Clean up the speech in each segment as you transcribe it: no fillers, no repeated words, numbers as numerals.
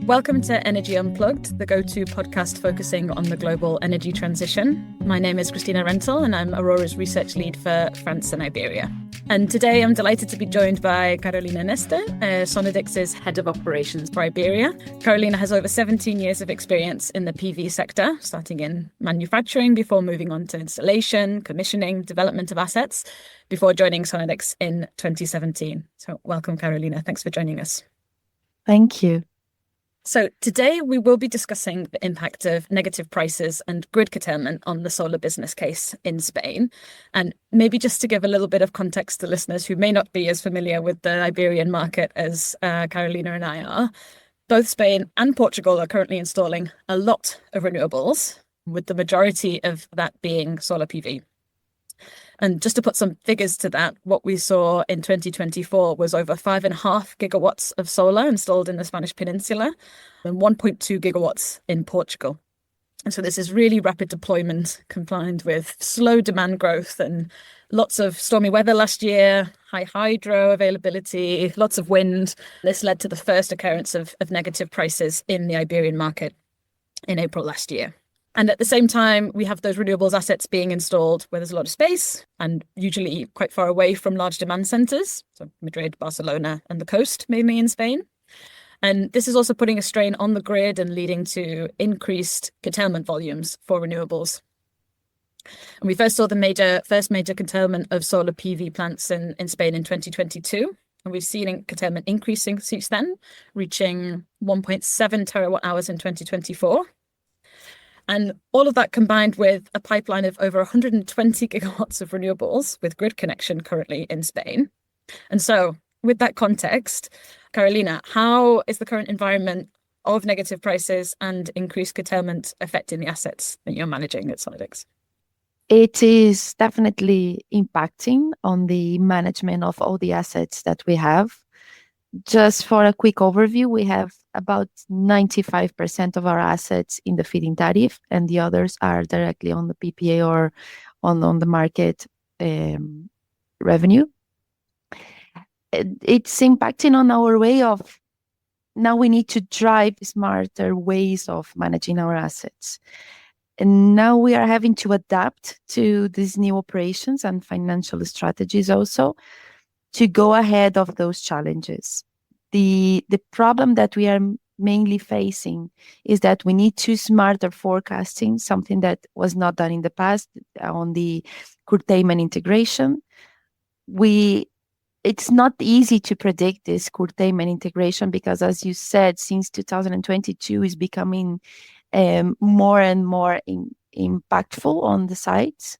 Welcome to Energy Unplugged, the go-to podcast focusing on the global energy transition. My name is Christina Rentell and I'm Aurora's research lead for France and Iberia. And today I'm delighted to be joined by Carolina Neste, Sonnedix's head of operations for Iberia. Carolina has over 17 years of experience in the PV sector, starting in manufacturing before moving on to installation, commissioning, development of assets, before joining Sonnedix in 2017. So welcome, Carolina. Thanks for joining us. Thank you. So today we will be discussing the impact of negative prices and grid curtailment on the solar business case in Spain. And maybe just to give a little bit of context to listeners who may not be as familiar with the Iberian market as Carolina and I are, both Spain and Portugal are currently installing a lot of renewables, with the majority of that being solar PV. And just to put some figures to that, what we saw in 2024 was over 5.5 gigawatts of solar installed in the Spanish peninsula and 1.2 gigawatts in Portugal. And so this is really rapid deployment combined with slow demand growth and lots of stormy weather last year, high hydro availability, lots of wind. This led to the first occurrence of negative prices in the Iberian market in April last year. And at the same time, we have those renewables assets being installed where there's a lot of space and usually quite far away from large demand centres, so Madrid, Barcelona and the coast, mainly in Spain. And this is also putting a strain on the grid and leading to increased curtailment volumes for renewables. And we first saw the first major curtailment of solar PV plants in Spain in 2022. And we've seen curtailment increasing since then, reaching 1.7 terawatt hours in 2024. And all of that combined with a pipeline of over 120 gigawatts of renewables with grid connection currently in Spain. And so with that context, Carolina, how is the current environment of negative prices and increased curtailment affecting the assets that you're managing at Sonnedix? It is definitely impacting on the management of all the assets that we have. Just for a quick overview, we have about 95% of our assets in the feed-in tariff, and the others are directly on the PPA or on the market revenue. It's impacting on our way of, now we need to drive smarter ways of managing our assets. And now we are having to adapt to these new operations and financial strategies also, to go ahead of those challenges. The problem that we are mainly facing is that we need to smarter forecasting, something that was not done in the past on the curtailment integration. It's not easy to predict this curtailment integration because, as you said, since 2022 is becoming more and more impactful on the sites.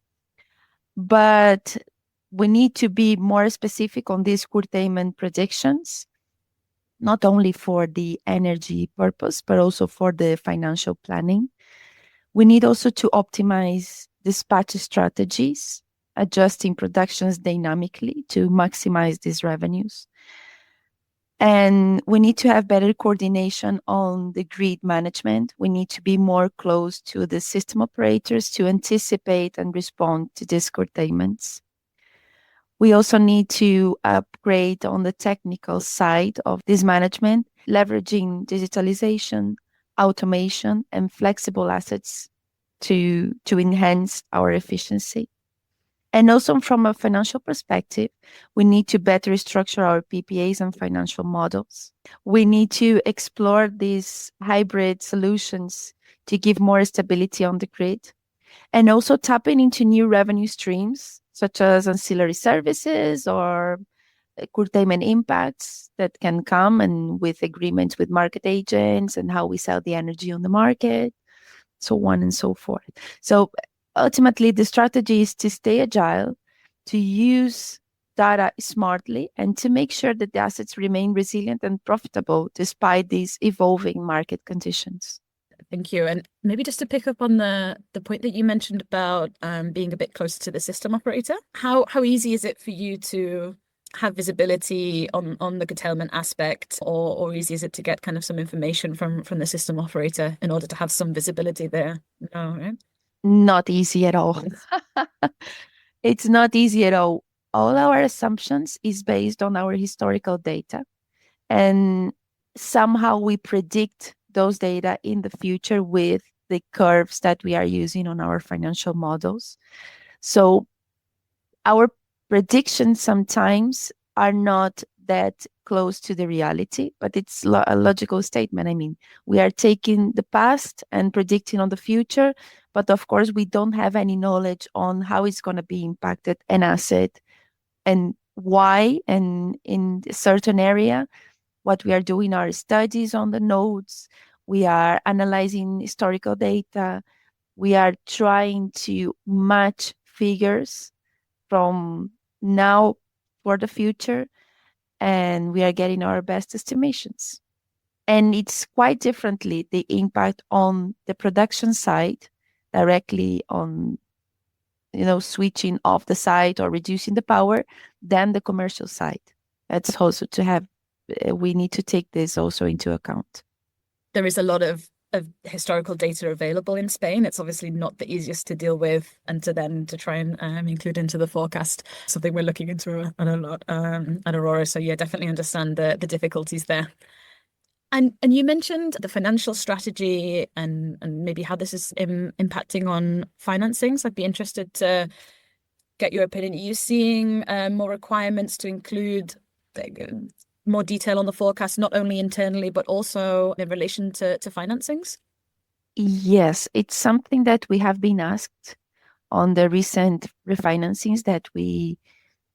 But we need to be more specific on these curtailment predictions, not only for the energy purpose, but also for the financial planning. We need also to optimize dispatch strategies, adjusting productions dynamically to maximize these revenues. And we need to have better coordination on the grid management. We need to be more close to the system operators to anticipate and respond to these curtailments. We also need to upgrade on the technical side of this management, leveraging digitalization, automation, and flexible assets to enhance our efficiency. And also from a financial perspective, we need to better structure our PPAs and financial models. We need to explore these hybrid solutions to give more stability on the grid, and also tapping into new revenue streams, such as ancillary services or curtailment impacts that can come, and with agreements with market agents and how we sell the energy on the market, so on and so forth. So ultimately, the strategy is to stay agile, to use data smartly, and to make sure that the assets remain resilient and profitable despite these evolving market conditions. Thank you. And maybe just to pick up on the point that you mentioned about being a bit closer to the system operator, how easy is it for you to have visibility on the curtailment aspect, or easy is it to get kind of some information from the system operator in order to have some visibility there? No, right? Not easy at all. It's not easy at all. All our assumptions is based on our historical data. And somehow we predict those data in the future with the curves that we are using on our financial models. So our predictions sometimes are not that close to the reality, but it's a logical statement. I mean, we are taking the past and predicting on the future, but of course, we don't have any knowledge on how it's going to be impacted an asset and why. And in a certain area, what we are doing are studies on the nodes. We are analyzing historical data. We are trying to match figures from now for the future, and we are getting our best estimations. And it's quite differently the impact on the production side, directly on switching off the site or reducing the power, than the commercial side. That's also to have, we need to take this also into account. There is a lot of historical data available in Spain. It's obviously not the easiest to deal with, and to try and include into the forecast. Something we're looking into a lot at Aurora. So yeah, definitely understand the difficulties there. And you mentioned the financial strategy and maybe how this is impacting on financing. So I'd be interested to get your opinion. Are you seeing more requirements to include more detail on the forecast, not only internally, but also in relation to financings? Yes, it's something that we have been asked on the recent refinancings that we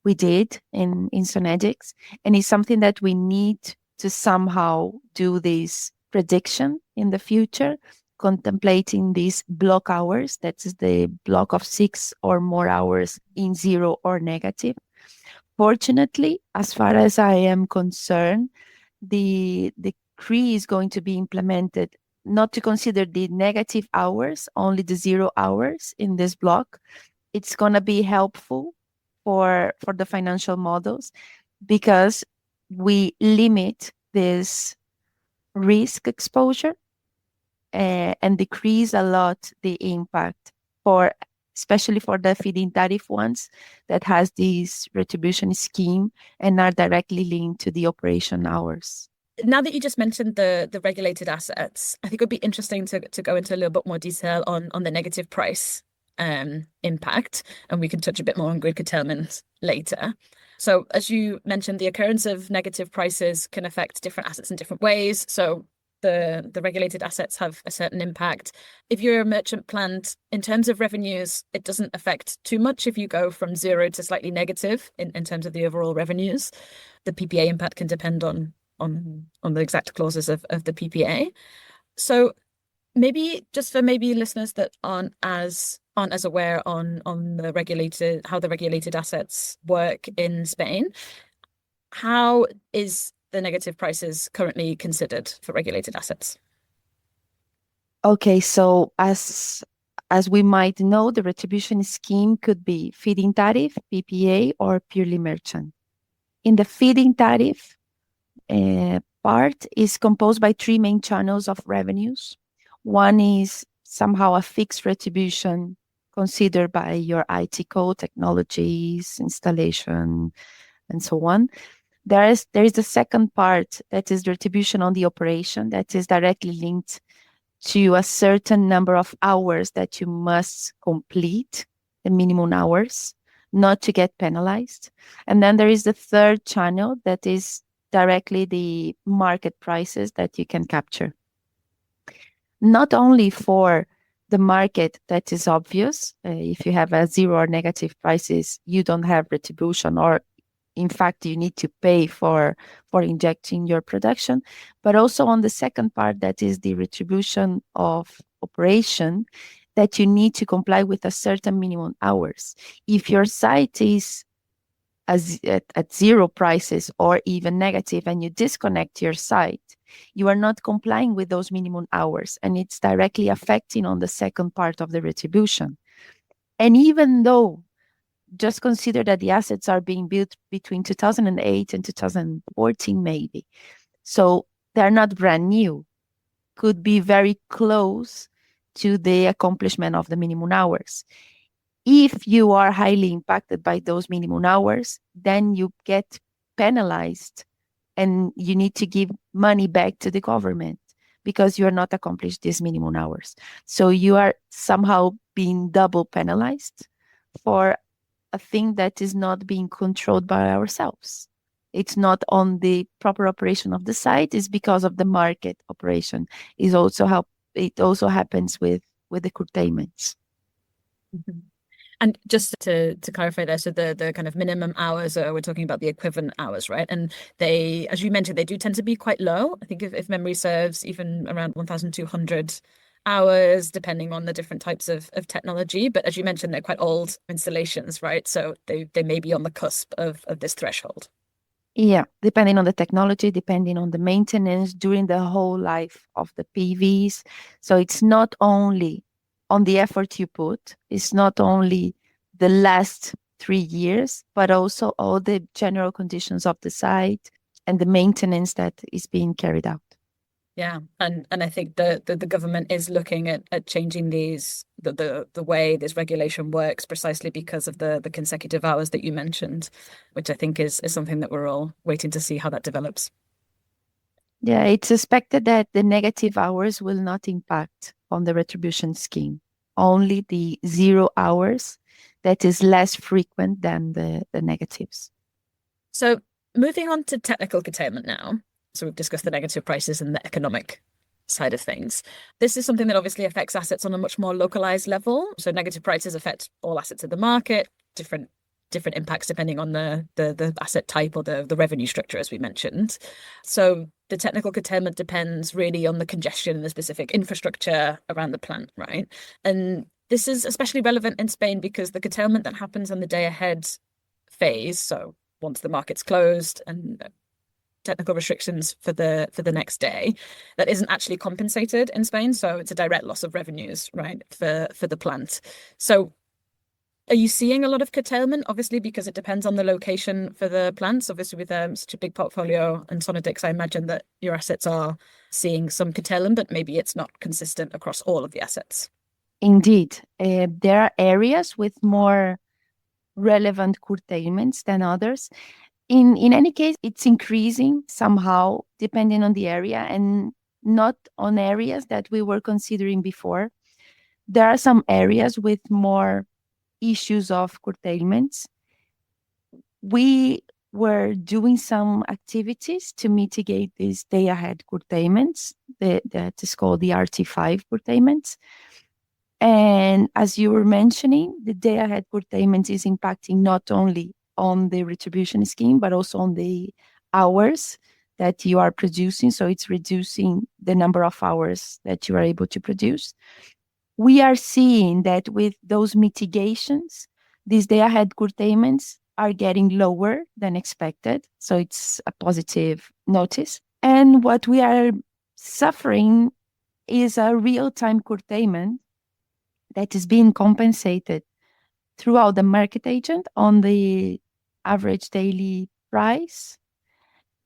did in Sonnedix, and it's something that we need to somehow do this prediction in the future, contemplating these block hours. That is the block of 6 or more hours in zero or negative. Fortunately, as far as I am concerned, the decree is going to be implemented not to consider the negative hours, only the 0 hours in this block. It's going to be helpful for the financial models, because we limit this risk exposure and decrease a lot the impact, for especially for the feed-in tariff ones that has this retribution scheme and are directly linked to the operation hours. Now that you just mentioned the regulated assets, I think it would be interesting to go into a little bit more detail on the negative price impact, and we can touch a bit more on grid curtailment later. So as you mentioned, the occurrence of negative prices can affect different assets in different ways. So the regulated assets have a certain impact. If you're a merchant plant, in terms of revenues, it doesn't affect too much if you go from 0 to slightly negative in terms of the overall revenues. The PPA impact can depend on the exact clauses of the PPA. So maybe just for listeners that aren't as aware on how the regulated assets work in Spain, how is the negative prices currently considered for regulated assets? Okay, so as we might know, the retribution scheme could be feed-in tariff, PPA, or purely merchant. In the feed-in tariff, part is composed by 3 main channels of revenues. One is somehow a fixed retribution considered by your IT code, technologies, installation, and so on. There is the second part that is retribution on the operation, that is directly linked to a certain number of hours that you must complete, the minimum hours, not to get penalized. And then there is the third channel that is directly the market prices that you can capture. Not only for the market that is obvious, if you have a 0 or negative prices, you don't have retribution, or in fact, you need to pay for injecting your production, but also on the second part, that is the retribution of operation, that you need to comply with a certain minimum hours. If your site is at 0 prices or even negative, and you disconnect your site, you are not complying with those minimum hours, and it's directly affecting on the second part of the retribution. And even though, just consider that the assets are being built between 2008 and 2014, maybe. So they're not brand new, could be very close to the accomplishment of the minimum hours. If you are highly impacted by those minimum hours, then you get penalized and you need to give money back to the government because you are not accomplished these minimum hours. So you are somehow being double penalized for a thing that is not being controlled by ourselves. It's not on the proper operation of the site, it's because of the market operation. It also happens with the curtailments. Mhm. And just to clarify there, so the kind of minimum hours, we're talking about the equivalent hours, right? And they, as you mentioned, they do tend to be quite low. I think if memory serves, even around 1,200 hours, depending on the different types of technology. But as you mentioned, they're quite old installations, right? So they may be on the cusp of this threshold. Yeah, depending on the technology, depending on the maintenance during the whole life of the PVs. So it's not only on the effort you put, it's not only the last 3 years, but also all the general conditions of the site and the maintenance that is being carried out. Yeah, and I think the government is looking at changing the way this regulation works precisely because of the consecutive hours that you mentioned, which I think is something that we're all waiting to see how that develops. Yeah, it's expected that the negative hours will not impact on the retribution scheme. Only the 0 hours that is less frequent than the negatives. So moving on to technical curtailment now. So we've discussed the negative prices and the economic side of things. This is something that obviously affects assets on a much more localized level. So negative prices affect all assets in the market, different impacts depending on the asset type or the revenue structure, as we mentioned. So the technical curtailment depends really on the congestion and the specific infrastructure around the plant, right? And this is especially relevant in Spain because the curtailment that happens on the day ahead phase, so once the market's closed and technical restrictions for the next day, that isn't actually compensated in Spain. So it's a direct loss of revenues, right, for the plant. So are you seeing a lot of curtailment? Obviously, because it depends on the location for the plants. Obviously, with such a big portfolio and Sonnedix, I imagine that your assets are seeing some curtailment, but maybe it's not consistent across all of the assets. Indeed, there are areas with more relevant curtailments than others. In any case, it's increasing somehow depending on the area and not on areas that we were considering before. There are some areas with more issues of curtailments. We were doing some activities to mitigate these day ahead curtailments that is called the RT5 curtailments. And as you were mentioning, the day ahead curtailment is impacting not only on the retribution scheme, but also on the hours that you are producing. So it's reducing the number of hours that you are able to produce. We are seeing that with those mitigations, these day ahead curtailments are getting lower than expected. So it's a positive notice. And what we are suffering is a real-time curtailment that is being compensated throughout the market agent on the average daily price.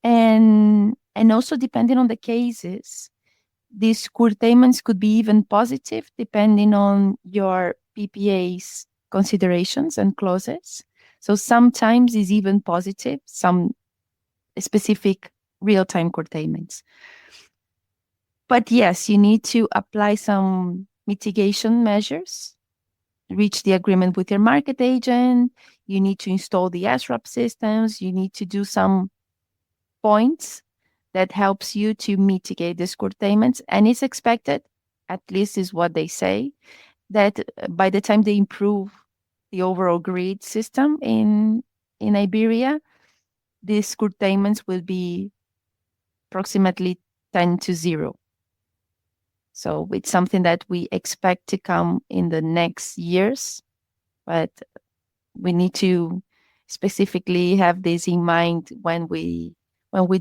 And also depending on the cases, these curtailments could be even positive depending on your PPA's considerations and clauses. So sometimes it's even positive, some specific real-time curtailments. But yes, you need to apply some mitigation measures, reach the agreement with your market agent, you need to install the SRAP systems, you need to do some points that helps you to mitigate these curtailments. And it's expected, at least is what they say, that by the time they improve the overall grid system in Iberia, these curtailments will be approximately 10-0. So it's something that we expect to come in the next years, but we need to specifically have this in mind when we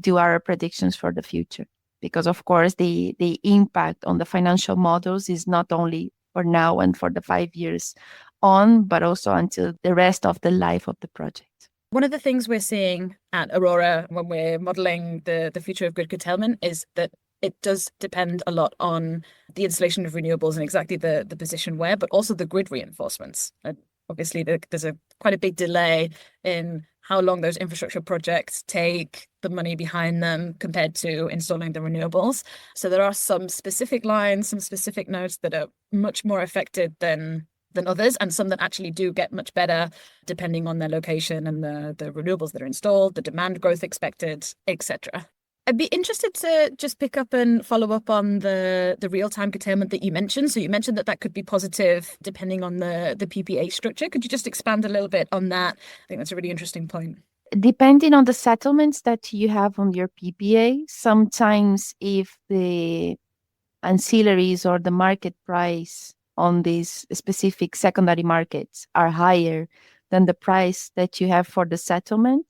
do our predictions for the future. Because of course the impact on the financial models is not only for now and for the 5 years on, but also until the rest of the life of the project. One of the things we're seeing at Aurora when we're modeling the future of grid curtailment is that it does depend a lot on the installation of renewables and exactly the position where, but also the grid reinforcements. And obviously, there's quite a big delay in how long those infrastructure projects take, the money behind them compared to installing the renewables. So there are some specific lines, some specific nodes that are much more affected than others, and some that actually do get much better depending on their location and the renewables that are installed, the demand growth expected, etc. I'd be interested to just pick up and follow up on the real-time curtailment that you mentioned. So you mentioned that could be positive depending on the PPA structure. Could you just expand a little bit on that? I think that's a really interesting point. Depending on the settlements that you have on your PPA, sometimes if the ancillaries or the market price on these specific secondary markets are higher than the price that you have for the settlement,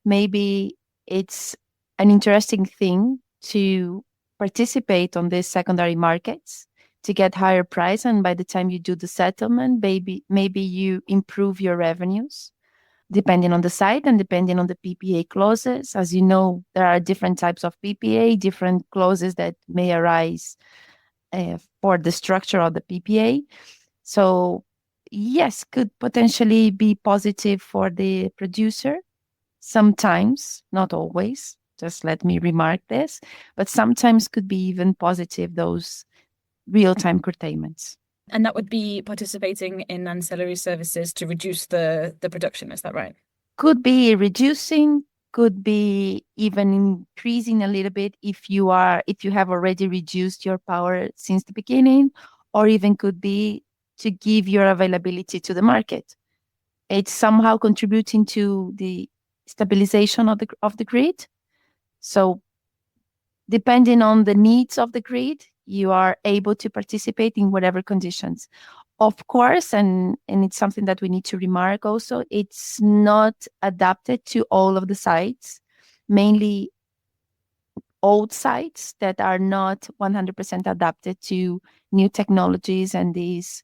maybe it's an interesting thing to participate on these secondary markets to get higher price, and by the time you do the settlement, maybe you improve your revenues depending on the site and depending on the PPA clauses. As you know, there are different types of PPA, different clauses that may arise for the structure of the PPA. So yes, could potentially be positive for the producer. Sometimes, not always, just let me remark this, but sometimes could be even positive, those real-time curtailments. And that would be participating in ancillary services to reduce the production, is that right? Could be reducing, could be even increasing a little bit if you have already reduced your power since the beginning, or even could be to give your availability to the market. It's somehow contributing to the stabilization of the grid. So depending on the needs of the grid, you are able to participate in whatever conditions. Of course, and it's something that we need to remark also, it's not adapted to all of the sites, mainly old sites that are not 100% adapted to new technologies and this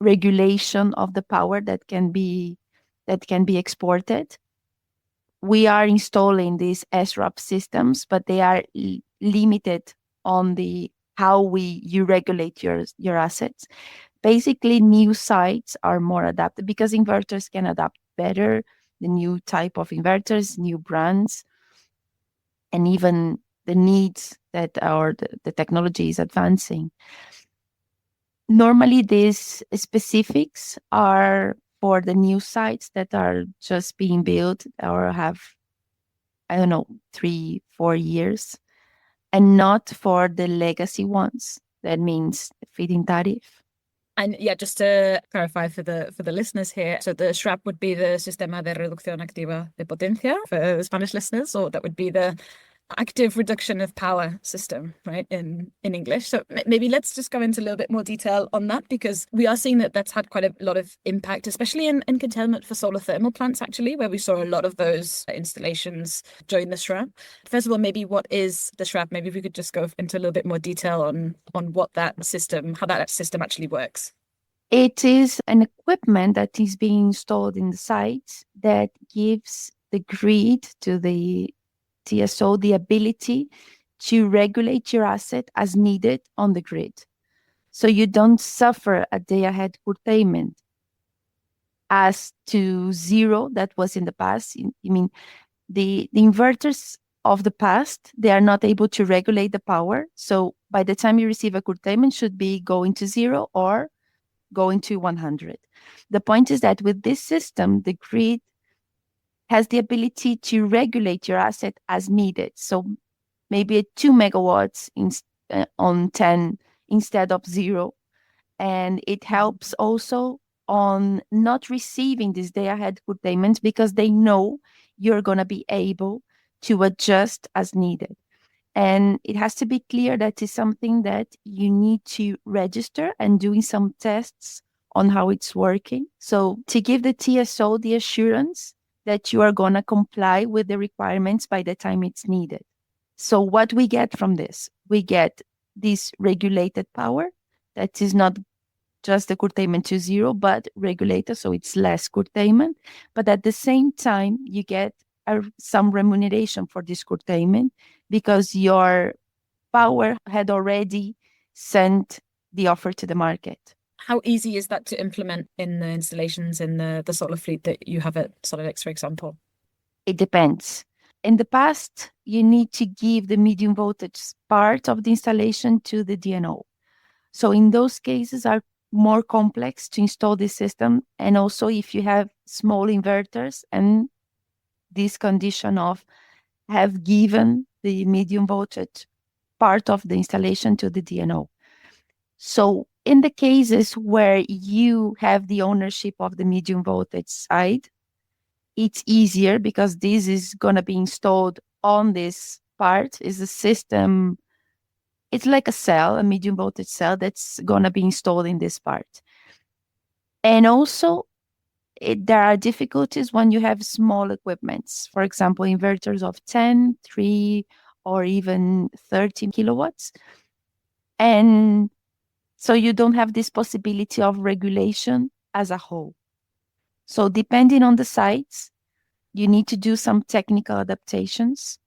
regulation of the power that can be exported. We are installing these SRAP systems, but they are limited on how you regulate your assets. Basically, new sites are more adapted because inverters can adapt better, the new type of inverters, new brands, and even the needs that the technology is advancing. Normally, these specifics are for the new sites that are just being built or have, 3-4 years, and not for the legacy ones. That means feed-in tariff. And yeah, just to clarify for the listeners here, so the SRAP would be the Sistema de Reducción Activa de Potencia for the Spanish listeners, or that would be the active reduction of power system, right, in English. So maybe let's just go into a little bit more detail on that, because we are seeing that's had quite a lot of impact, especially in curtailment for solar thermal plants, actually, where we saw a lot of those installations join the SRAP. First of all, maybe what is the SRAP? Maybe if we could just go into a little bit more detail on what that system, how that system actually works. It is an equipment that is being installed in the sites that gives the grid to the TSO the ability to regulate your asset as needed on the grid. So you don't suffer a day-ahead curtailment as to zero that was in the past. I mean, the inverters of the past, they are not able to regulate the power. So by the time you receive a curtailment, should be going to zero or going to 100. The point is that with this system, the grid has the ability to regulate your asset as needed. So maybe a 2 megawatts on 10 instead of 0. And it helps also on not receiving these day-ahead curtailments because they know you're going to be able to adjust as needed. And it has to be clear that it's something that you need to register and doing some tests on how it's working. So to give the TSO the assurance that you are going to comply with the requirements by the time it's needed. So what we get from this? We get this regulated power that is not just the curtailment to 0, but regulated, so it's less curtailment. But at the same time, you get some remuneration for this curtailment because your power had already sent the offer to the market. How easy is that to implement in the installations in the solar fleet that you have at Sonnedix, for example? It depends. In the past, you need to give the medium voltage part of the installation to the DNO. So in those cases are more complex to install this system. And also if you have small inverters and this condition of have given the medium voltage part of the installation to the DNO. So in the cases where you have the ownership of the medium voltage side, it's easier because this is going to be installed on this part is a system. It's like a cell, a medium voltage cell that's going to be installed in this part. And also there are difficulties when you have small equipments, for example, inverters of 10, 3, or even 30 kilowatts. And so you don't have this possibility of regulation as a whole. So depending on the sites, you need to do some technical adaptations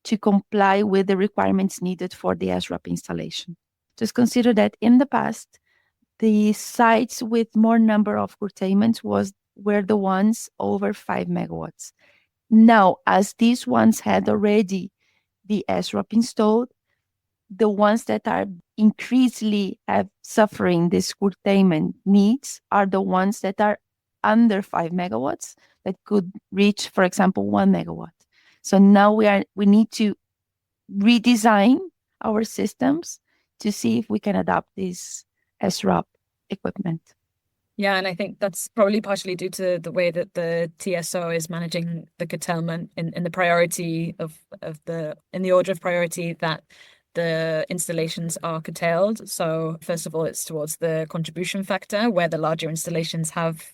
to comply with the requirements needed for the SRAP installation. Just consider that in the past, the sites with more number of curtailments were the ones over 5 megawatts. Now, as these ones had already the SRAP installed, the ones that are increasingly suffering this curtailment needs are the ones that are under 5 megawatts that could reach, for example, 1 megawatt. So now we need to redesign our systems to see if we can adapt this SRAP equipment. Yeah, and I think that's probably partially due to the way that the TSO is managing the curtailment in the priority in the order of priority that the installations are curtailed. So first of all, it's towards the contribution factor, where the larger installations have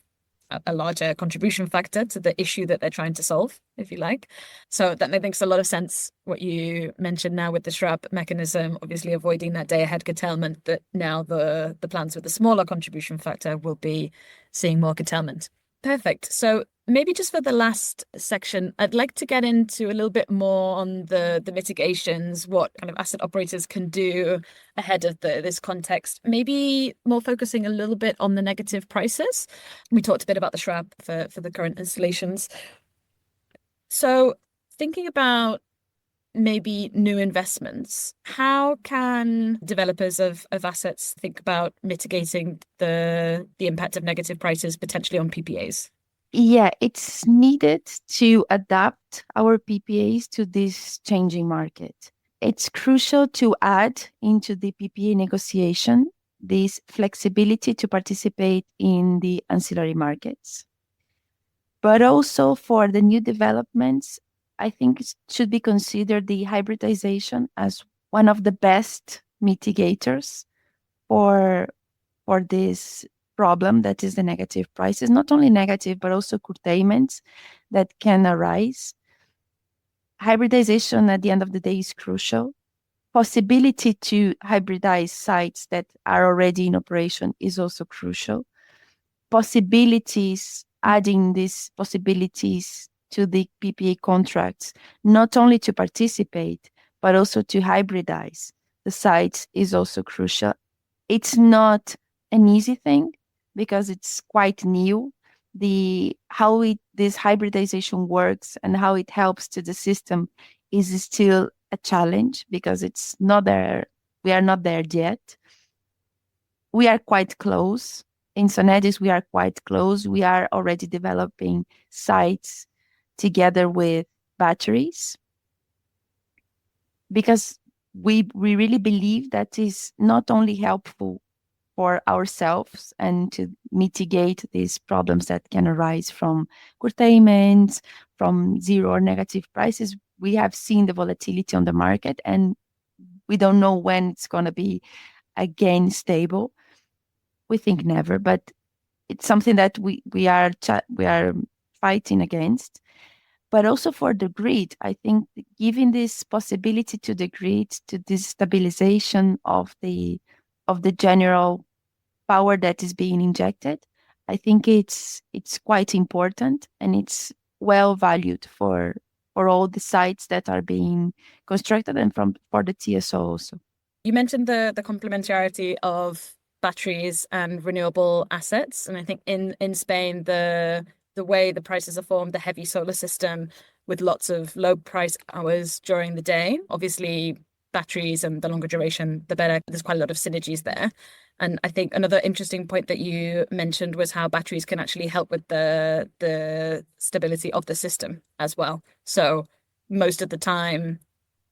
a larger contribution factor to the issue that they're trying to solve, if you like. So that makes a lot of sense what you mentioned now with the SRAP mechanism, obviously avoiding that day ahead curtailment, that now the plants with the smaller contribution factor will be seeing more curtailment. Perfect. So maybe just for the last section, I'd like to get into a little bit more on the mitigations, what kind of asset operators can do ahead of this context, maybe more focusing a little bit on the negative prices. We talked a bit about the SRAP for the current installations. So thinking about maybe new investments, how can developers of assets think about mitigating the impact of negative prices potentially on PPAs? Yeah, it's needed to adapt our PPAs to this changing market. It's crucial to add into the PPA negotiation this flexibility to participate in the ancillary markets. But also for the new developments, I think it should be considered the hybridization as one of the best mitigators for this problem that is the negative prices, not only negative, but also curtailments that can arise. Hybridization at the end of the day is crucial. Possibility to hybridize sites that are already in operation is also crucial. Possibilities, adding these possibilities to the PPA contracts, not only to participate, but also to hybridize the sites is also crucial. It's not an easy thing because it's quite new. This hybridization works and how it helps to the system is still a challenge because it's not there. We are not there yet. We are quite close. In Sonnedix, we are quite close. We are already developing sites together with batteries because we really believe that is not only helpful for ourselves and to mitigate these problems that can arise from curtailments, from zero or negative prices. We have seen the volatility on the market and we don't know when it's going to be again stable. We think never, but it's something that we are fighting against. But also for the grid, I think giving this possibility to the grid, to this stabilization of the general power that is being injected, I think it's quite important and it's well valued for all the sites that are being constructed and for the TSO also. You mentioned the complementarity of batteries and renewable assets, and I think in Spain the way the prices are formed, the heavy solar system with lots of low price hours during the day. Obviously, batteries and the longer duration, the better. There's quite a lot of synergies there. And I think another interesting point that you mentioned was how batteries can actually help with the stability of the system as well. So most of the time,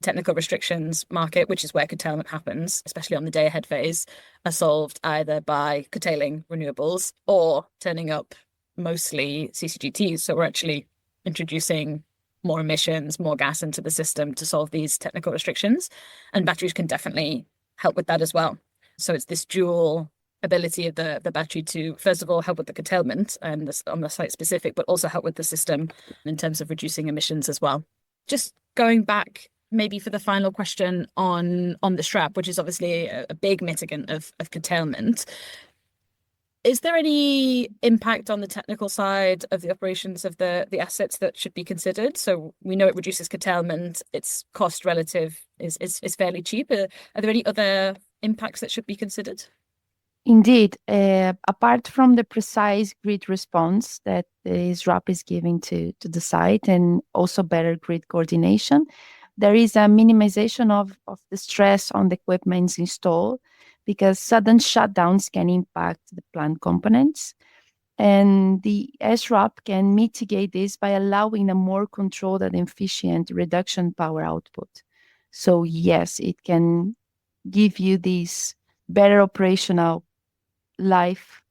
technical restrictions market, which is where curtailment happens, especially on the day ahead phase, are solved either by curtailing renewables or turning up mostly CCGTs. So we're actually introducing more emissions, more gas into the system to solve these technical restrictions. And batteries can definitely help with that as well. So it's this dual ability of the battery to, first of all, help with the curtailment and on the site specific, but also help with the system in terms of reducing emissions as well. Just going back maybe for the final question on the SRAP, which is obviously a big mitigant of curtailment. Is there any impact on the technical side of the operations of the assets that should be considered? So we know it reduces curtailment, its cost relative is fairly cheap. Are there any other impacts that should be considered? Indeed, apart from the precise grid response that the SRAP is giving to the site and also better grid coordination, there is a minimization of the stress on the equipment installed, because sudden shutdowns can impact the plant components. And the SRAP can mitigate this by allowing a more controlled and efficient reduction power output. So yes, it can give you this better operational life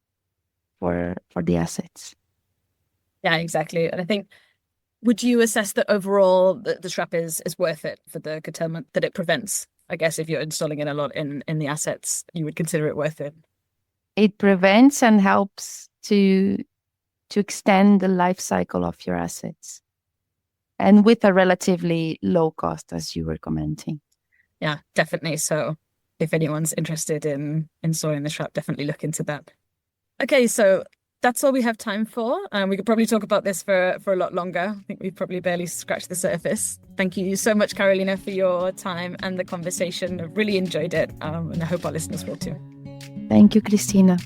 for the assets. Yeah, exactly. And I think, would you assess that overall the SRAP is worth it for the curtailment that it prevents? I guess if you're installing it a lot in the assets, you would consider it worth it. It prevents and helps to extend the life cycle of your assets, and with a relatively low cost, as you were commenting. Yeah, definitely. So if anyone's interested in installing the SRAP, definitely look into that. Okay, so that's all we have time for. We could probably talk about this for a lot longer. I think we've probably barely scratched the surface. Thank you so much, Carolina, for your time and the conversation. I've really enjoyed it, and I hope our listeners will too. Thank you, Christina.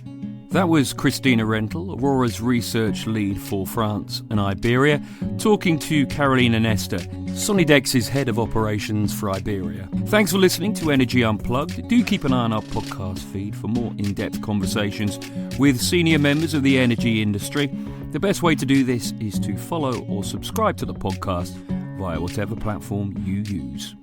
That was Christina Rentell, Aurora's research lead for France and Iberia, talking to Carolina Nesta, Sonnedix's head of operations for Iberia. Thanks for listening to Energy Unplugged. Do keep an eye on our podcast feed for more in-depth conversations with senior members of the energy industry. The best way to do this is to follow or subscribe to the podcast via whatever platform you use.